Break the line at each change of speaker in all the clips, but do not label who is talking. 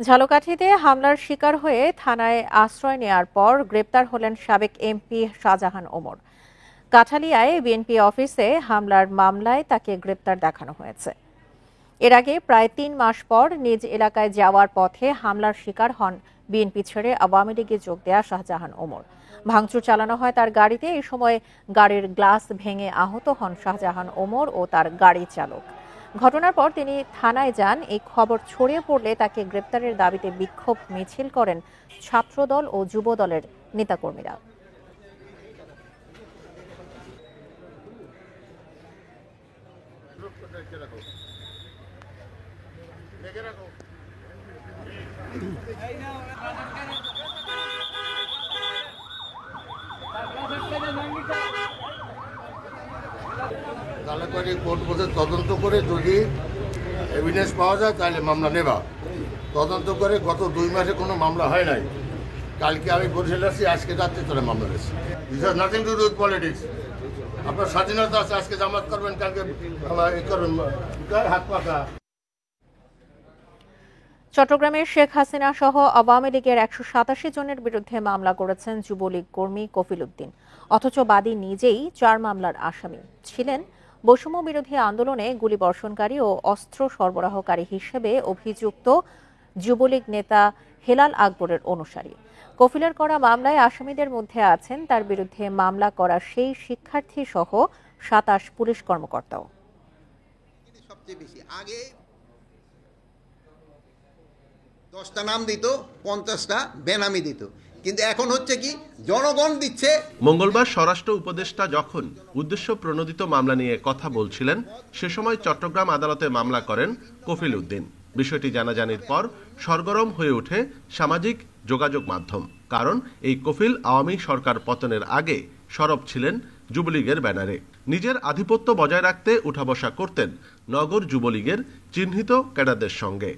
ঝালকাঠিতে হামলার শিকার হয়ে থানায় আশ্রয় নেয়ার পর গ্রেপ্তার হলেন সাবেক এমপি শাহজাহান ওমর। কাঠালিয়ায় বিএনপি অফিসে হামলার মামলায় তাকে গ্রেপ্তার দেখানো হয়েছে। এর আগে প্রায় ৩ মাস পর নিজ এলাকায় যাওয়ার পথে হামলার শিকার হন বিএনপি ছেড়ে আওয়ামী লীগে যোগ দেয়া শাহজাহান ওমর। ভাঙচুর চালানো হয় তার গাড়িতে। এই সময় গাড়ির গ্লাস ভেঙে আহত হন শাহজাহান ওমর ও তার গাড়ি চালক। ঘটনার পর তিনি থানায় যান। এই খবর ছড়িয়ে পড়লে তাকে গ্রেপ্তারের দাবিতে বিক্ষোভ মিছিল করেন ছাত্রদল ও যুব দলের নেতাকর্মীরা।
কোর্ট বসে তদন্ত করে যদি এভিডেন্স পাওয়া যায় তাহলে মামলা নেবা। তদন্ত করে গত 2 মাসে কোনো মামলা হয় নাই। কালকে আমি বরিশালে আসছি, আজকে যাচ্ছে চলে মামলা রয়েছে। This has nothing to do with politics. আপনার স্বাধীনতা আছে, আজকে জামাত করবেন, কালকে করবেন, হাত পাকা।
চট্টগ্রামের শেখ হাসিনা সহ আওয়ামী লীগের ১৮৭ জনের বিরুদ্ধে মামলা করেছেন যুবলীগ কর্মী কফিল উদ্দিন। অথচ বাদী নিজেই 4 মামলার আসামি ছিলেন। বৈষম্য বিরোধী আন্দোলনে গুলিবর্ষণকারী ও অস্ত্র সরবরাহকারী হিসেবে অভিযুক্ত যুবলীগ নেতা হেলাল আকবরের অনুসারী। কফিলের করা মামলায় আসামিদের মধ্যে আছেন তার বিরুদ্ধে মামলা করা সেই শিক্ষার্থী সহ ২৭ পুলিশ কর্মকর্তাও।
সবচেয়ে বেশি আগে 10টা নাম দিত, 50টা বেনামি দিত, কিন্তু এখন হচ্ছে কি জনগণ দিচ্ছে।
মঙ্গলবার স্বরাষ্ট্র উপদেষ্টা যখন উদ্দেশ্য প্রণোদিত মামলা নিয়ে কথা বলছিলেন, সে সময় চট্টগ্রাম আদালতে মামলা করেন কফিল উদ্দিন। বিষয়টি জানাজানির পর সরগরম হয়ে ওঠে সামাজিক যোগাযোগ মাধ্যম। কারণ এই কফিল আওয়ামী সরকার পতনের আগে সরব ছিলেন যুবলীগের ব্যানারে। নিজের আধিপত্য বজায় রাখতে উঠা বসা করতেন নগর যুবলীগের চিহ্নিত ক্যাডারদের সঙ্গে।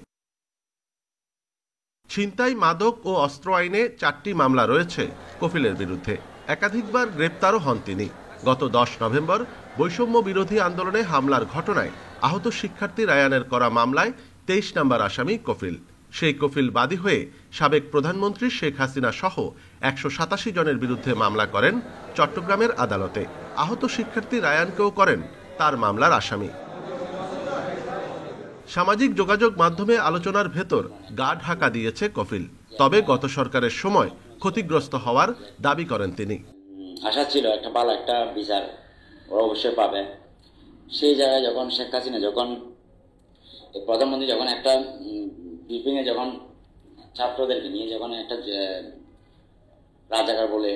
ছিনতাই, মাদক ও অস্ত্র আইনে 4টি মামলা রয়েছে কফিলের বিরুদ্ধে। একাধিকবার গ্রেপ্তারও হন তিনি। গত 10 নভেম্বর বৈষম্য বিরোধী আন্দোলনে হামলার ঘটনায় আহত শিক্ষার্থী রায়ানের করা মামলায় 23 নম্বর আসামি কফিল। সেই কফিল বাদী হয়ে সাবেক প্রধানমন্ত্রী শেখ হাসিনা সহ 187 জনের বিরুদ্ধে মামলা করেন চট্টগ্রামের আদালতে। আহত শিক্ষার্থী রায়ানকেও করেন তার মামলার আসামি। সামাজিক যোগাযোগ মাধ্যমে আলোচনার ভেতর গা ঢাকা দিয়েছে কফিল। তবে গত সরকারের সময় ক্ষতিগ্রস্ত হওয়ার দাবি করেন তিনি।
আশা ছিল একটা ভালো একটা বিচার ওরা অবশ্যই পাবে। সেই জায়গায় যখন শেখ হাসিনা যখন প্রধানমন্ত্রী যখন একটা ব্রিফিংয়ে যখন ছাত্রদেরকে নিয়ে যখন একটা রাজাকার বলে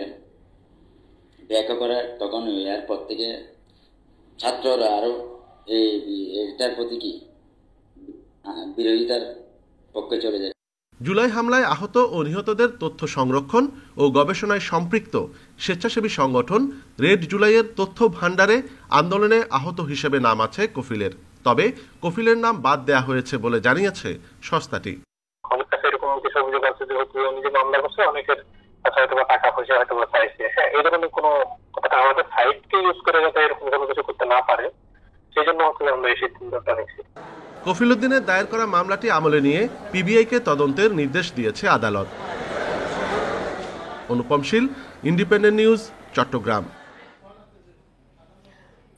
ব্যাখ্যা করে, তখন এরপর থেকে ছাত্ররা আরো এটার প্রতি কি বিরোধিতার পক্ষে চলে যায়।
জুলাই হামলায় আহত ও নিহতদের তথ্য সংরক্ষণ ও গবেষণায় সম্পৃক্ত স্বেচ্ছাসেবী সংগঠন রেড জুলাইয়ের তথ্য ভাণ্ডারে আন্দোলনে আহত হিসেবে নাম আছে কফিলের। তবে কফিলের নাম বাদ দেয়া হয়েছে বলে জানিয়েছে সংস্থাটি।
টাকা পয়সা হয়তো চাইছে, এই ধরনের কোনো আমাদের সাইটকে ইউজ করে যাতে এরকম কোনো কিছু করতে না পারে, সেই জন্য আমরা এই সিদ্ধান্তটা নিয়েছি।
কফিল উদ্দিনের দায়ের করা মামলাটি আমলে নিয়ে পিবিআইকে তদন্তের নির্দেশ দিয়েছে আদালত। অনুপম শীল, ইন্ডিপেন্ডেন্ট নিউজ, চট্টগ্রাম।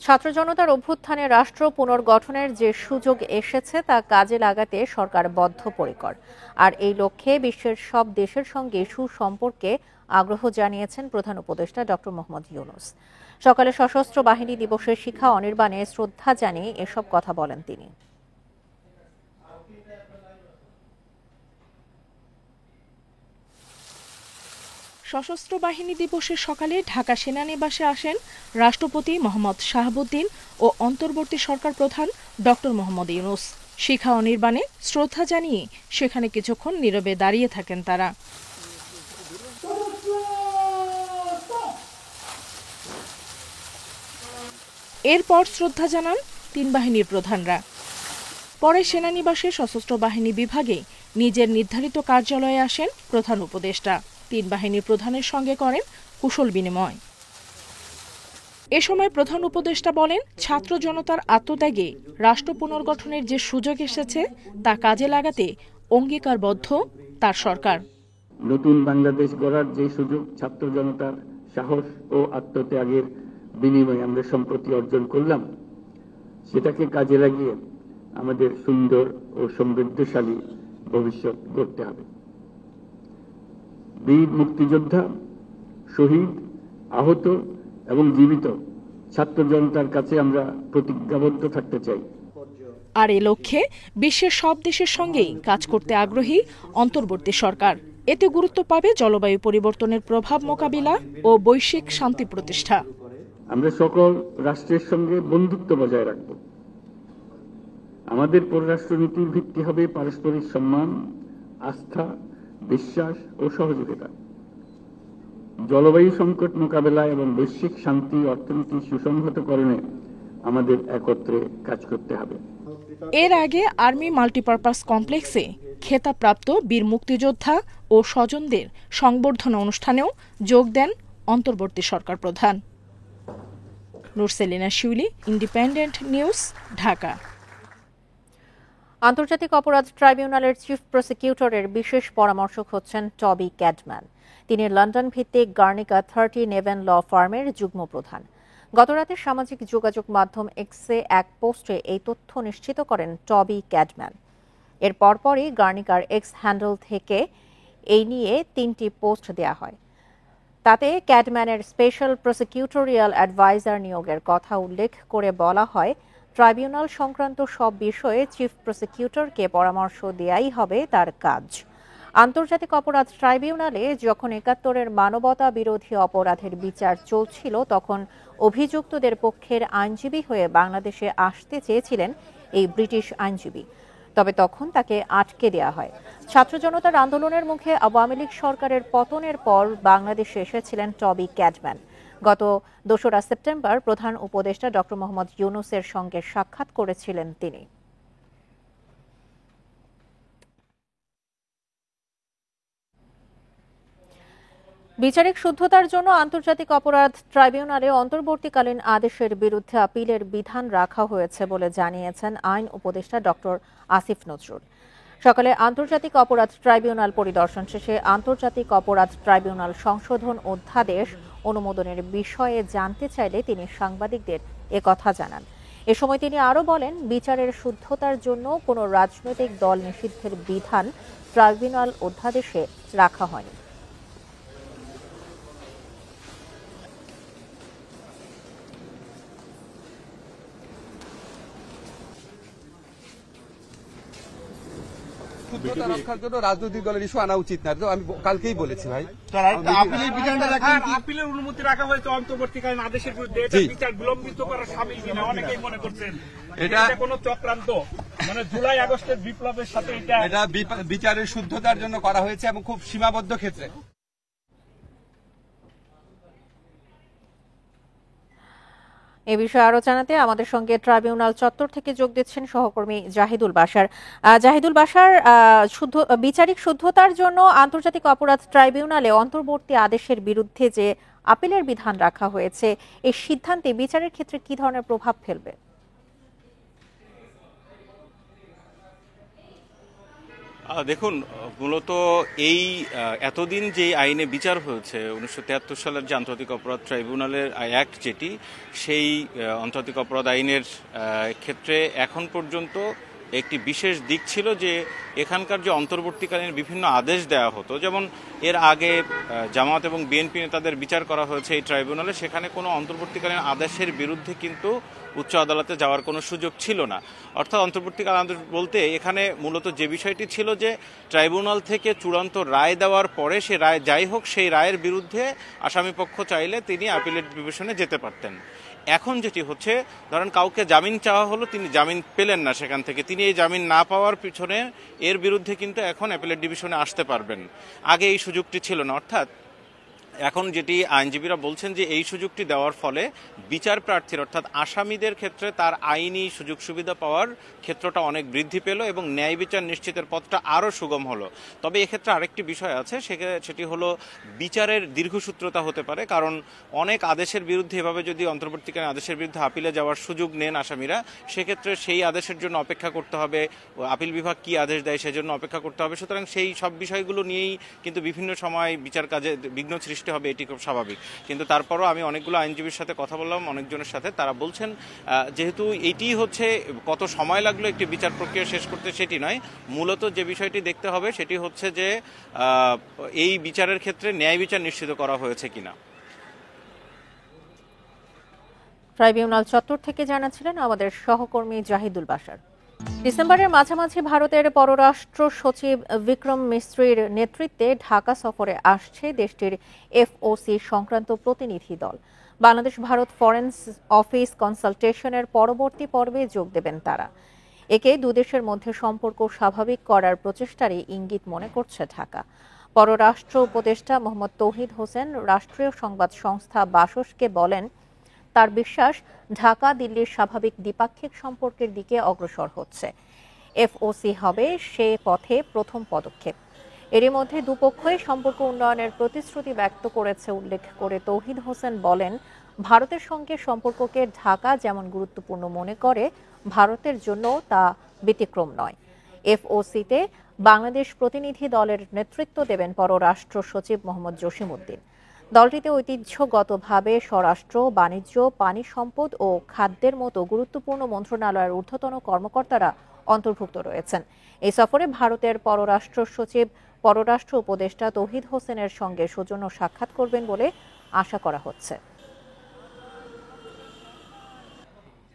ছাত্র জনতার অভ্যুত্থানে রাষ্ট্র পুনর্গঠনের যে সুযোগ এসেছে তা কাজে লাগাতে সরকার বদ্ধপরিকর। আর এই লক্ষ্যে বিশ্বের সব দেশের সঙ্গে সুসম্পর্কে আগ্রহ জানিয়েছেন প্রধান উপদেষ্টা ডক্টর মোহাম্মদ ইউনূস। সকালে সশস্ত্র বাহিনী দিবসের শিখা অনির্বাণে শ্রদ্ধা জানিয়ে এসব কথা বলেন তিনি।
সশস্ত্র বাহিনী দিবসের সকালে ঢাকা সেনানিবাসে আসেন রাষ্ট্রপতি মোহাম্মদ শাহাবুদ্দিন ও অন্তর্বর্তী সরকার প্রধান ডক্টর মোহাম্মদ ইউনূস। শিখা অনির্বাণে শ্রদ্ধা জানিয়ে সেখানে কিছুক্ষণ নীরবে দাঁড়িয়ে থাকেন তারা। এরপর শ্রদ্ধা জানান 3 বাহিনীর প্রধানরা। পরে সেনানিবাসে সশস্ত্র বাহিনী বিভাগে নিজের নির্ধারিত কার্যালয়ে আসেন প্রধান উপদেষ্টা। 3 বাহিনীর প্রধানের সঙ্গে করেন কুশল বিনিময়। এ সময় প্রধান উপদেষ্টা বলেন, ছাত্র জনতার আত্মত্যাগে রাষ্ট্র পুনর্গঠনের যে সুযোগ এসেছে তা কাজে লাগাতে অঙ্গীকারবদ্ধ তার সরকার।
নতুন বাংলাদেশ গড়ার যে সুযোগ ছাত্র জনতার সাহস ও আত্মত্যাগের বিনিময়ে আমরা সম্প্রতি অর্জন করলাম, সেটাকে কাজে লাগিয়ে আমাদের সুন্দর ও সমৃদ্ধশালী ভবিষ্যৎ গড়তে হবে। বীর মুক্তিযোদ্ধা, শহীদ, আহত এবং জীবিত ছাত্র জনতার কাছে আমরা প্রতিজ্ঞাবদ্ধ থাকতে চাই।
আর এ লক্ষ্যে বিশ্বের সব দেশের সঙ্গেই কাজ করতে আগ্রহী অন্তর্বর্তী সরকার। এতে গুরুত্ব পাবে জলবায়ু পরিবর্তনের প্রভাব মোকাবিলা ও বৈশ্বিক শান্তি প্রতিষ্ঠা।
আমরা সকল রাষ্ট্রের সঙ্গে বন্ধুত্ব বজায় রাখব। আমাদের পররাষ্ট্রনীতির ভিত্তি হবে পারস্পরিক সম্মান, আস্থা, বিশ্বাস ও সহযোগিতা। জলবায়ু সংকট মোকাবেলা এবং বৈশ্বিক শান্তি অর্থনীতি সুসংহতকরণে আমাদের একত্রে কাজ করতে হবে।
এর আগে আর্মি মাল্টিপারপাস কমপ্লেক্সে খেতাবপ্রাপ্ত বীর মুক্তিযোদ্ধা ও স্বজনদের সংবর্ধনা অনুষ্ঠানেও যোগ দেন অন্তর্বর্তী সরকার প্রধান। নুরসেলিনা শিউলি, ইন্ডিপেন্ডেন্ট নিউজ, ঢাকা।
আন্তর্জাতিক অপরাধ ট্রাইব্যুনালের চিফ প্রসিকিউটরের বিশেষ পরামর্শক হচ্ছেন টবি ক্যাডম্যান। তিনি লন্ডন ভিত্তিক গার্নিকা 30 নেভেন ল ফার্মের যুগ্ম প্রধান। গতরাতে সামাজিক যোগাযোগ মাধ্যম এক্সে এক পোস্টে এই তথ্য নিশ্চিত করেন টবি ক্যাডম্যান। এর পরপরই গার্নিকার এক্স হ্যান্ডেল থেকে এই নিয়ে 3টি পোস্ট দেয়া হয়। তাতে ক্যাডম্যানের স্পেশাল প্রসিকিউটোরিয়াল অ্যাডভাইজার নিয়োগের কথা উল্লেখ করে বলা হয়, ট্রাইব্যুনাল সংক্রান্ত সব বিষয়ে চিফ প্রসিকিউটরকে পরামর্শ দেয়াই হবে তার কাজ। আন্তর্জাতিক অপরাধ ট্রাইব্যুনালে যখন ৭১-এর মানবতা বিরোধী অপরাধের বিচার চলছিল, তখন অভিযুক্তদের পক্ষের আইনজীবী হয়ে বাংলাদেশে আসতে চেয়েছিলেন এই ব্রিটিশ আইনজীবী। তবে তখন তাকে আটকে দেওয়া হয়। ছাত্র জনতার আন্দোলনের মুখে আওয়ামী লীগ সরকারের পতনের পর বাংলাদেশে এসেছিলেন টবি ক্যাডম্যান। গত ২রা সেপ্টেম্বর প্রধান উপদেষ্টা ডক্টর মোহাম্মদ ইউনূসের সঙ্গে সাক্ষাৎ করেছিলেন তিনি। বিচারিক শুদ্ধতার জন্য আন্তর্জাতিক অপরাধ ট্রাইব্যুনালে অন্তর্বর্তীকালীন আদেশের বিরুদ্ধে আপিলের বিধান রাখা হয়েছে বলে জানিয়েছেন আইন উপদেষ্টা ডক্টর আসিফ নজরুল। সকালে আন্তর্জাতিক অপরাধ ট্রাইব্যুনাল পরিদর্শন শেষে আন্তর্জাতিক অপরাধ ট্রাইব্যুনাল সংশোধন অধ্যাদেশ অনুমোদনের বিষয়ে জানতে চাইলে তিনি সাংবাদিকদের একথা জানান। এ সময় তিনি আরও বলেন, বিচারের শুদ্ধতার জন্য কোনো রাজনৈতিক দল নিষিদ্ধের বিধান ট্রাইব্যুনাল অধ্যাদেশে রাখা হয়নি।
শুদ্ধতা রক্ষার জন্য রাজনৈতিক দলের ইস্যু আনা উচিত না, তো আমি কালকেই বলেছি ভাই।
আপিলের অনুমতি রাখা হয়েছে অন্তর্বর্তীকালীন আদেশের বিরুদ্ধে, এটা বিচার বিলম্বিত করা শামিল কিনা অনেকেই মনে করছেন এটা কোনো চক্রান্ত, মানে জুলাই আগস্টের বিপ্লবের সাথে এটা
বিচারের শুদ্ধতার জন্য করা হয়েছে এবং খুব সীমাবদ্ধ ক্ষেত্রে।
এ বিষয়ে আরো জানাতে আমাদের সঙ্গে ট্রাইব্যুনাল চত্বর থেকে যোগ দিচ্ছেন সহকর্মী জাহিদুল বাশার। জাহিদুল বাশার, বিচারিক শুদ্ধতার জন্য আন্তর্জাতিক অপরাধ ট্রাইব্যুনালে অন্তর্বর্তী আদেশের বিরুদ্ধে যে আপিলের বিধান রাখা হয়েছে, এই সিদ্ধান্তে বিচারের ক্ষেত্রে কি ধরনের প্রভাব ফেলবে?
দেখুন, মূলত এই এতদিন যে আইনে বিচার হয়েছে 1973 সালের যে আন্তর্জাতিক অপরাধ ট্রাইব্যুনালের অ্যাক্ট, যেটি সেই আন্তর্জাতিক অপরাধ আইনের ক্ষেত্রে এখন পর্যন্ত একটি বিশেষ দিক ছিল যে এখানকার যে অন্তর্বর্তীকালীন বিভিন্ন আদেশ দেওয়া হতো, যেমন এর আগে জামায়াত এবং বিএনপি নেতাদের বিচার করা হয়েছে এই ট্রাইব্যুনালে, সেখানে কোনো অন্তর্বর্তীকালীন আদেশের বিরুদ্ধে কিন্তু উচ্চ আদালতে যাওয়ার কোনো সুযোগ ছিল না। অর্থাৎ অন্তর্বর্তীকালীন আদেশ বলতে এখানে মূলত যে বিষয়টি ছিল যে ট্রাইব্যুনাল থেকে চূড়ান্ত রায় দেওয়ার পরে সে রায় যাই হোক, সেই রায়ের বিরুদ্ধে আসামিপক্ষ চাইলে তিনি আপিলেট ডিভিশনে যেতে পারতেন। এখন যেটি হচ্ছে, ধরেন কাউকে জামিন চাওয়া হলো, তিনি জামিন পেলেন না, সেখান থেকে তিনি এই জামিন না পাওয়ার পিছনে এর বিরুদ্ধে কিন্তু এখন অ্যাপিলেট ডিভিশনে আসতে পারবেন। আগে এই সুযোগটি ছিল না। অর্থাৎ এখন যেটি আইনজীবীরা বলছেন যে এই সুযোগটি দেওয়ার ফলে বিচার প্রার্থীর অর্থাৎ আসামিদের ক্ষেত্রে তার আইনি সুযোগ সুবিধা পাওয়ার ক্ষেত্রটা অনেক বৃদ্ধি পেল এবং ন্যায় বিচার নিশ্চিতের পথটা আরও সুগম হলো। তবে এক্ষেত্রে আরেকটি বিষয় আছে, সেটি হলো বিচারের দীর্ঘসূত্রতা হতে পারে, কারণ অনেক আদেশের বিরুদ্ধে এভাবে যদি অন্তর্বর্তীকালীন আদেশের বিরুদ্ধে আপিলে যাওয়ার সুযোগ নেন আসামিরা, সেক্ষেত্রে সেই আদেশের জন্য অপেক্ষা করতে হবে, আপিল বিভাগ কি আদেশ দেয় সেজন্য অপেক্ষা করতে হবে। সুতরাং সেই সব বিষয়গুলো নিয়েই কিন্তু বিভিন্ন সময় বিচার কাজে বিঘ্ন সৃষ্টি হবে, এটি খুব স্বাভাবিক। কিন্তু তারপরও আমি অনেকগুলো আইনজীবীর সাথে কথা বললাম, অনেকজনের সাথে, তারা বলছেন যেহেতু এটি হচ্ছে কত সময় লাগলো একটি বিচার প্রক্রিয়া শেষ করতে সেটি নয়, মূলত যে বিষয়টি দেখতে হবে সেটি হচ্ছে যে এই বিচারের ক্ষেত্রে ন্যায় বিচার নিশ্চিত করা হয়েছে কিনা।
ট্রাইব্যুনাল চত্বর থেকে জানাচ্ছিলেন আমাদের সহকর্মী জাহিদুল বাশার। ডিসেম্বরের মাঝামাঝি ভারতের পররাষ্ট্র সচিব বিক্রম মিস্ত্রির নেতৃত্বে ঢাকা সফরে আসছে দেশটির এফওসি সংক্রান্ত প্রতিনিধি দল। বাংলাদেশ ভারত ফরেন অফিস কনসালটেশনের পরবর্তী পর্বে যোগ দেবেন তারা। একে দুদেশের মধ্যে সম্পর্ক স্বাভাবিক করার প্রচেষ্টারই ইঙ্গিত মনে করছে ঢাকা। পররাষ্ট্র উপদেষ্টা মোহাম্মদ তৌহিদ হোসেন রাষ্ট্রীয় সংবাদ সংস্থা বাসসকে বলেন, তার বিশ্বাস ঢাকা দিল্লির স্বাভাবিক দ্বিপাক্ষিক সম্পর্কের দিকে অগ্রসর হচ্ছে। এফওসি হবে সে পথে প্রথম পদক্ষেপ। এরই মধ্যে দুপক্ষই সম্পর্ক উন্নয়নের প্রতিশ্রুতি ব্যক্ত করেছে উল্লেখ করে তৌহিদ হোসেন বলেন, ভারতের সঙ্গে সম্পর্ককে ঢাকা যেমন গুরুত্বপূর্ণ মনে করে, ভারতের জন্য তা ব্যতিক্রম নয়। এফওসিতে বাংলাদেশ প্রতিনিধি দলের নেতৃত্ব দেবেন পররাষ্ট্র সচিব মোহাম্মদ জসিমউদ্দিন। দলটিতে ঐতিহ্যগতভাবে স্বরাষ্ট্র, বাণিজ্য, পানি সম্পদ ও খাদ্যের মতো গুরুত্বপূর্ণ মন্ত্রণালয়ের ঊর্ধ্বতন কর্মকর্তারা অন্তর্ভুক্ত রয়েছেন। এই সফরে ভারতের পররাষ্ট্র সচিব পররাষ্ট্র উপদেষ্টা তৌহিদ হোসেনের সঙ্গে সৌজন্য সাক্ষাৎ করবেন বলে আশা করা হচ্ছে।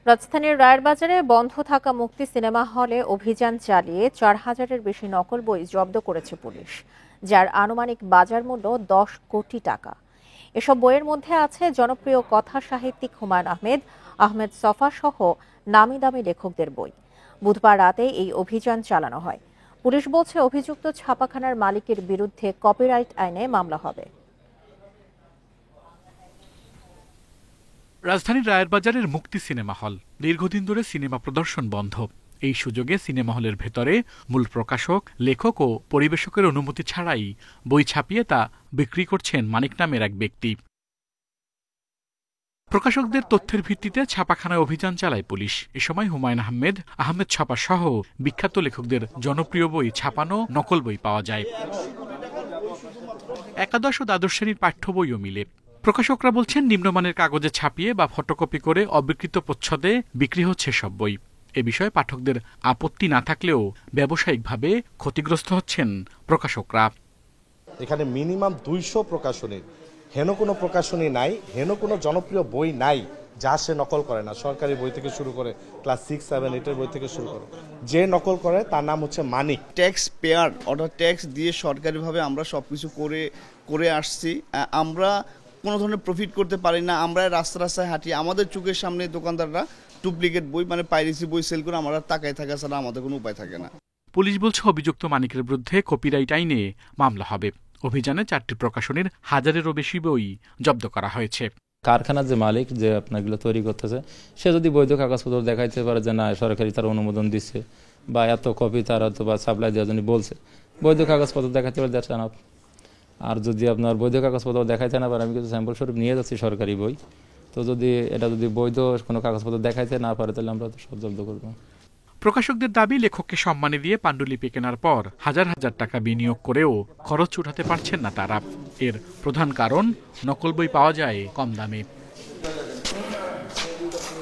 রাজধানীর রায়েরবাজারে বন্ধ থাকা মুক্তি সিনেমা হলে অভিযান চালিয়ে ৪,০০০-এর বেশি নকল বই জব্দ করেছে পুলিশ, যার আনুমানিক বাজার মূল্য ১০ কোটি টাকা। এসব বইয়ের মধ্যে আছে জনপ্রিয় কথা সাহিত্যিক হুমায়ুন আহমেদ, আহমেদ ছফা সহ নামি দামি লেখকদের বই। বুধবার রাতে এই অভিযান চালানো হয়। পুলিশ বলছে অভিযুক্ত ছাপাখানার মালিকের বিরুদ্ধে কপিরাইট আইনে মামলা হবে।
রাজধানীর রায়েরবাজারের মুক্তি সিনেমা হল দীর্ঘদিন ধরে সিনেমা প্রদর্শন বন্ধ। এই সুযোগে সিনেমা হলের ভেতরে মূল প্রকাশক, লেখক ও পরিবেশকের অনুমতি ছাড়াই বই ছাপিয়ে তা বিক্রি করছেন মানিক নামের এক ব্যক্তি। প্রকাশকদের তথ্যের ভিত্তিতে ছাপাখানায় অভিযান চালায় পুলিশ। এ সময় হুমায়ুন আহমেদ, আহমেদ ছফা সহ বিখ্যাত লেখকদের জনপ্রিয় বই ছাপানো নকল বই পাওয়া যায়। একাদশ ও দ্বাদশ শ্রেণীর পাঠ্য বইও মিলে। প্রকাশকরা বলছেন, নিম্নমানের কাগজে ছাপিয়ে বা ফটোকপি করে অবিকৃত প্রচ্ছদে বিক্রি হচ্ছে সব বই। এ বিষয়ে পাঠকদের আপত্তি না থাকলেও ব্যবসায়িকভাবে ক্ষতিগ্রস্ত হচ্ছেন প্রকাশকরা।
এখানে মিনিমাম 200 প্রকাশনী, হেন কোনো প্রকাশনী নাই, হেন কোনো জনপ্রিয় বই নাই যা সে নকল করে না। সরকারি বই থেকে শুরু করে ক্লাস 6, 7, 8 এর বই থেকে শুরু করে যে নকল করে তার নাম হচ্ছে মানিক।
ট্যাক্স পেয়ার অর্থাৎ ট্যাক্স দিয়ে সরকারিভাবে আমরা সব কিছু করে আসছি। আমরা কোনো ধরনের প্রফিট করতে পারি না। আমরা রাস্তায় হাঁটি, আমাদের চোখের সামনে দোকানদাররা ডুপ্লিকেট বই মানে পাইরেসি বই সেল করে আমরা তাকায় থাকা ছাড়া আমাদের কোনো উপায় থাকে না।
পুলিশ বলছে অভিযুক্ত মানিকের বিরুদ্ধে কপিরাইট আইনে মামলা হবে। অভিযানে 4টি প্রকাশনীর 1000-এরও বেশি বই জব্দ করা হয়েছে।
কারখানার যে মালিক যে আপনাগুলো তৈরি করতেছে, সে যদি বৈধ কাগজপত্র দেখাইতে পারে যে না সরকারি তার অনুমোদন দিচ্ছে বা এত কপি তার বা সাপ্লাই দেওয়ার জন্য বলছে, বৈধ কাগজপত্র দেখাতে পারে দ্যাটস এনাফ। আর যদি আপনার বৈধ কাগজপত্র দেখাইতে না পারে, আমি কিন্তু স্যাম্পল স্বরূপ নিয়ে যাচ্ছি সরকারি বই, তো যদি এটা যদি বৈধ কোনো কাগজপত্র দেখাইতে না পারে তাহলে আমরা তো সব জব্দ করবো।
প্রকাশকদের দাবি, লেখককে সম্মানী দিয়ে পাণ্ডুলিপি কেনার পর হাজার হাজার টাকা বিনিয়োগ করেও খরচ উঠাতে পারছেন না তারা। এর প্রধান কারণ নকল বই পাওয়া যায় কম দামে।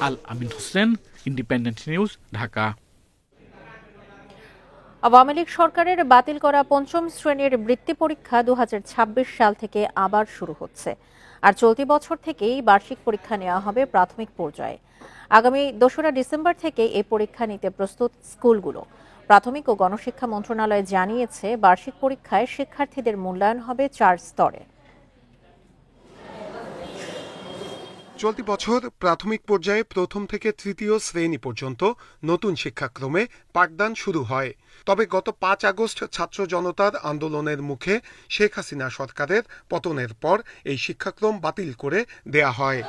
আল আমিন হোসেন, ইন্ডিপেন্ডেন্ট নিউজ, ঢাকা।
আওয়ামী লীগ সরকারের বাতিল করা 5ম শ্রেণীর বৃত্তি পরীক্ষা 2026 সাল থেকে আবার শুরু হচ্ছে। আর চলতি বছর থেকেই বার্ষিক পরীক্ষা নেওয়া হবে প্রাথমিক পর্যায়ে। আগামী 2রা ডিসেম্বর থেকে এই পরীক্ষা নিতে প্রস্তুত স্কুলগুলো। প্রাথমিক ও গণশিক্ষা মন্ত্রণালয় জানিয়েছে, বার্ষিক পরীক্ষায় শিক্ষার্থীদের মূল্যায়ন হবে 4 স্তরে।
চলতি বছর প্রাথমিক পর্যায়ে প্রথম থেকে তৃতীয় শ্রেণী পর্যন্ত নতুন শিক্ষাক্রমে পাঠদান শুরু হয়। তবে গত ৫ আগস্ট ছাত্র জনতার আন্দোলনের মুখে শেখ হাসিনা সরকারের পতনের পর এই শিক্ষাক্রম বাতিল করে দেয়া হয়।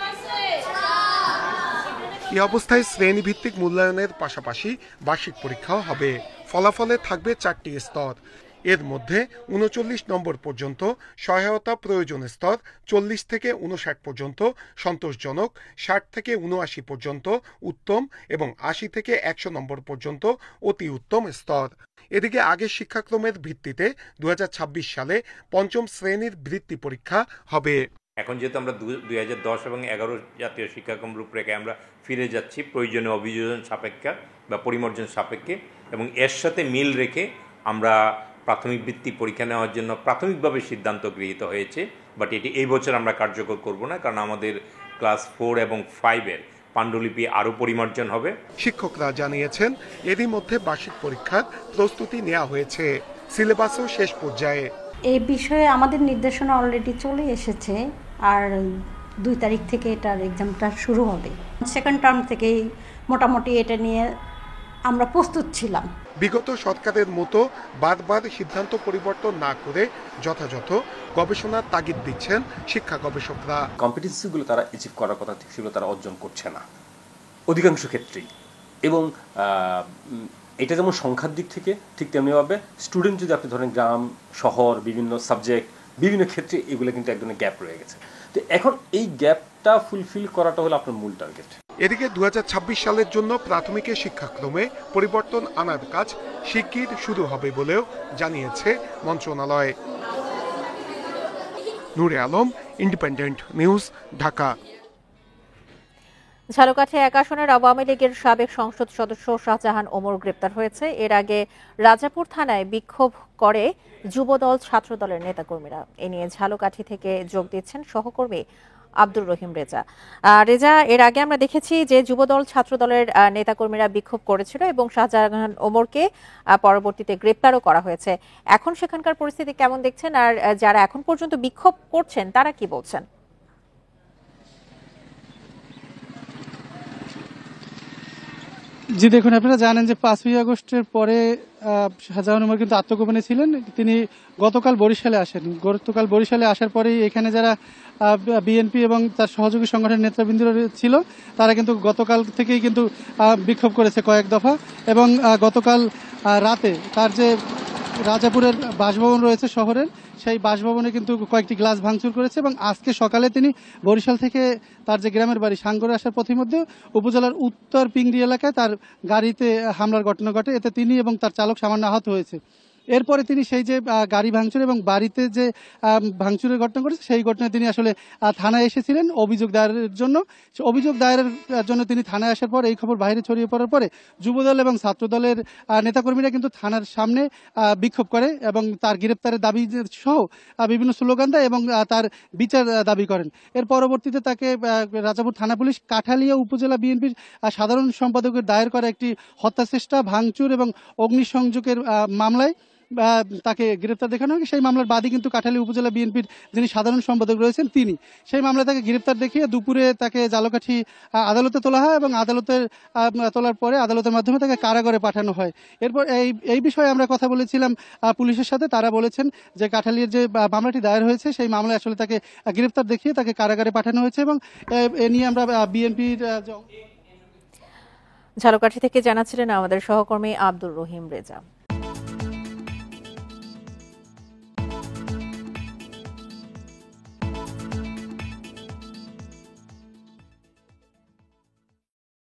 এই অবস্থায় শ্রেণীভিত্তিক মূল্যায়নের পাশাপাশি বার্ষিক পরীক্ষাও হবে। ফলাফলে থাকবে 4টি স্তর। এর মধ্যে 39 নম্বর পর্যন্ত সহায়তা প্রয়োজন স্তর, 40 থেকে 59 পর্যন্ত সন্তোষজনক, 60 থেকে 79 পর্যন্ত উত্তম এবং 80 থেকে 100 নম্বর পর্যন্ত অতি উত্তম স্তর। এদিকে আগের শিক্ষাক্রমের ভিত্তিতে 2026 সালে পঞ্চম শ্রেণীর বৃত্তি পরীক্ষা হবে।
এখন যেহেতু আমরা 2010 এবং 11 জাতীয় শিক্ষাক্রম রূপরেখে আমরা ফিরে যাচ্ছি প্রয়োজনীয় অভিযোজন সাপেক্ষে বা পরিমার্জন সাপেক্ষে, এবং এর সাথে মিল রেখে আমরা প্রাথমিক বৃত্তি পরীক্ষা নেওয়ার জন্য প্রাথমিকভাবে সিদ্ধান্ত গৃহীত হয়েছে। বাট এটি এই বছর আমরা কার্যকর করব না, কারণ আমাদের ক্লাস 4 এবং 5-এর পাণ্ডুলিপি আরও পরিমার্জন হবে।
শিক্ষকরা জানিয়েছেন এরই মধ্যে বার্ষিক পরীক্ষার প্রস্তুতি নেওয়া হয়েছে, সিলেবাসও শেষ পর্যায়ে।
এই বিষয়ে আমাদের নির্দেশনা অলরেডি চলে এসেছে, আর 2 তারিখ থেকে এটার এক্সামটা শুরু হবে। সেকেন্ড টার্ম থেকেই মোটামুটি এটা নিয়ে আমরা প্রস্তুত ছিলাম।
বিগত সরকারের মতো বারবার সিদ্ধান্ত পরিবর্তন না করে যথাযথ গবেষণার তাগিদ দিচ্ছেন শিক্ষা গবেষকরা।
কম্পিটেন্সিগুলো তারা অ্যাচিভ করার কথা সেগুলো তারা অর্জন করছে না অধিকাংশ ক্ষেত্রেই, এবং এটা যেমন সংখ্যার দিক থেকে ঠিক তেমনিভাবে স্টুডেন্ট যদি আপনি ধরেন গ্রাম শহর বিভিন্ন সাবজেক্ট বিভিন্ন ক্ষেত্রে এগুলো কিন্তু এক ধরনের গ্যাপ রয়ে গেছে। তো এখন এই গ্যাপটা ফুলফিল করাটা হলো আপনার মূল টার্গেট।
এদিকে 2026 সালের জন্য প্রাথমিকের শিক্ষাক্রমে পরিবর্তন আনার কাজ শিগগির শুরু হবে বলেও জানিয়েছে মন্ত্রণালয়। নূরে আলম, ইন্ডিপেন্ডেন্ট নিউজ, ঢাকা।
ঝালকাঠি 1 আসনের আওয়ামী লীগের সাবেক সংসদ সদস্য শাহজাহান ওমর গ্রেপ্তার হয়েছে। এর আগে রাজাপুর থানায় বিক্ষোভ করে যুবদল ছাত্রদলের নেতাকর্মীরা। এ নিয়ে ঝালকাঠি থেকে যোগ দিচ্ছেন সহকর্মী আব্দুর রহিম রেজা। রেজা, এর আগে আমরা দেখেছি যে যুবদল ছাত্রদলের নেতাকর্মীরা বিক্ষোভ করেছিল এবং শাহজাহান ওমরকে পরবর্তীতে গ্রেপ্তারও করা হয়েছে। এখন সেখানকার পরিস্থিতি কেমন দেখছেন, আর যারা এখন পর্যন্ত বিক্ষোভ করছেন তারা কি বলছেন?
জি দেখুন, আপনারা জানেন যে 5ই আগস্টের পরে শাহজাহান ওমর কিন্তু আত্মগোপনে ছিলেন। তিনি গতকাল বরিশালে আসেন। গতকাল বরিশালে আসার পরেই এখানে যারা বিএনপি এবং তার সহযোগী সংগঠনের নেতৃবৃন্দরা ছিল তারা কিন্তু গতকাল থেকেই কিন্তু বিক্ষোভ করেছে কয়েক দফা, এবং গতকাল রাতে তার যে রাজাপুরের বাসভবন রয়েছে শহরের, সেই বাসভবনে কিন্তু কয়েকটি গ্লাস ভাঙচুর করেছে, এবং আজকে সকালে তিনি বরিশাল থেকে তার যে গ্রামের বাড়ি সাঙ্গরে আসার পথের মধ্যে উপজেলার উত্তর পিংড়ি এলাকায় তার গাড়িতে হামলার ঘটনা ঘটে। এতে তিনি এবং তার চালক সামান্য আহত হয়েছে। এরপরে তিনি সেই যে গাড়ি ভাঙচুর এবং বাড়িতে যে ভাঙচুরের ঘটনা ঘটেছে সেই ঘটনায় তিনি আসলে থানায় এসেছিলেন অভিযোগ দায়েরের জন্য। অভিযোগ দায়েরের জন্য তিনি থানায় আসার পর এই খবর বাইরে ছড়িয়ে পড়ার পরে যুবদল এবং ছাত্রদলের নেতাকর্মীরা কিন্তু থানার সামনে বিক্ষোভ করে এবং তার গ্রেপ্তারের দাবি সহ বিভিন্ন স্লোগান দেয় এবং তার বিচার দাবি করেন। এর পরবর্তীতে তাকে রাজাপুর থানা পুলিশ কাঠালিয়া উপজেলা বিএনপির সাধারণ সম্পাদকের দায়ের করা একটি হত্যাচেষ্টা, ভাঙচুর এবং অগ্নিসংযোগের মামলায় তাকে গ্রেপ্তার দেখানো হয়। সেই মামলার বাদী কিন্তু কাঠালী উপজেলা বিএনপির যিনি সাধারণ সম্পাদক রয়েছেন তিনি। সেই মামলায় তাকে গ্রেপ্তার দেখিয়ে দুপুরে তাকে ঝালকাঠি আদালতে তোলা হয় এবং আদালতের তোলার পরে আদালতের মাধ্যমে তাকে কারাগারে পাঠানো হয়। এরপর এই বিষয়ে আমরা কথা বলেছিলাম পুলিশের সাথে। তারা বলেছেন যে কাঠালির যে মামলাটি দায়ের হয়েছে সেই মামলায় আসলে তাকে গ্রেপ্তার দেখিয়ে তাকে কারাগারে পাঠানো হয়েছে, এবং এ নিয়ে আমরা বিএনপির
ঝালকাঠি থেকে জানাচ্ছিলেন আমাদের সহকর্মী আব্দুর রহিম রেজা।